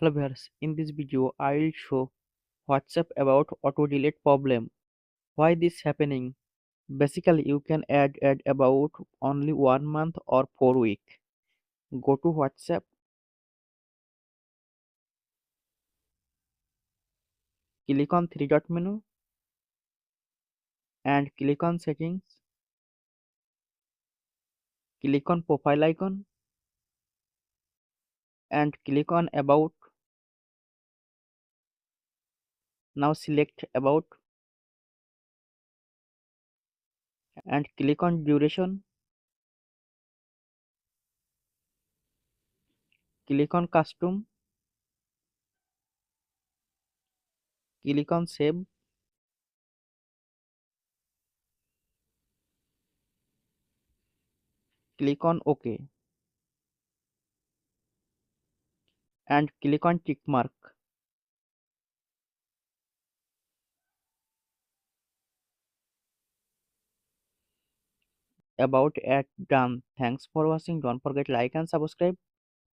Hello viewers, in this video I will show WhatsApp about auto delete problem. Why this happening? Basically you can add about only 1 month or 4 week. Go to WhatsApp, click on three dot menu and click on settings, click on profile icon and click on about. Now select about and click on duration, click on custom, click on save, click on OK and click on tick mark. About at done. Thanks for watching. Don't forget like and subscribe.